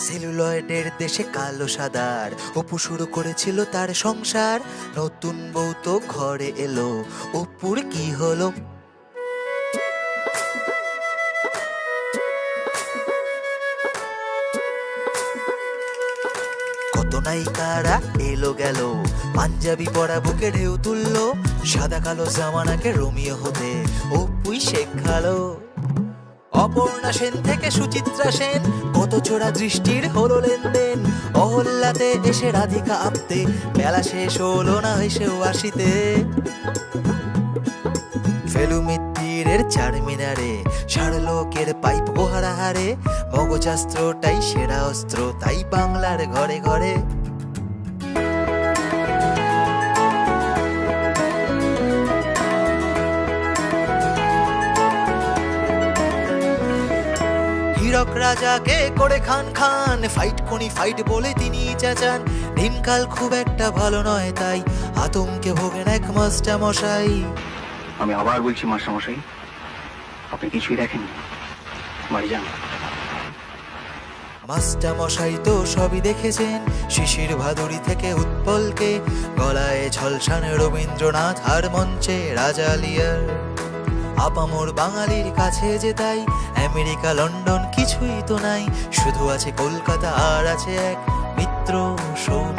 সেলুলয়েডের দেশে কালো সাদার অপু শুরু করেছিল তার সংসার। নতুন বউ তো ঘরে এলো, অপুর কি হলো? কত নায়িকারা এলো গেল, পাঞ্জাবি পরা বুকে ঢেউ তুললো, সাদা কালো জামানাকে রোমিও হতে অপুই শেখালো। অপর্ণা সেন থেকে সুচিত্রা সেন, কত চোরা দৃষ্টির হলো লেনদেন। অহল্যাতে এসে রাধিকা আপতে, বেলা শেষ হলো না হেসেও আসিতে। ফেলুমিত্তিরের চার মিনারে ষাড়লোকের পাইপ গোহারাহারে, মগজাস্ত্রটাই সেরা অস্ত্র তাই বাংলার ঘরে ঘরে। হীরক রাজাকে করে খান খান, ফাইট কোনি ফাইট বলে তিনি চেঁচান। দিনকাল খুব একটা ভালো নয় তাই আতঙ্কে ভোগেন এক মাস্টারমশাই। আমি আবার বলছি মাস্টারমশাই, আপনি কিছুই দেখেননি, বাড়ি যান। মাস্টারমশাই তো সবই দেখেছেন, শিশির ভাদুরী থেকে উৎপলকে, গলায় ঝলসান রবীন্দ্রনাথ আর মঞ্চে রাজা লিয়ার। আপামোর বাঙালির কাছে যে তাই আমেরিকা লন্ডন কিছুই তো নাই, শুধু আছে কলকাতা আর আছে এক মিত্র সৌমি।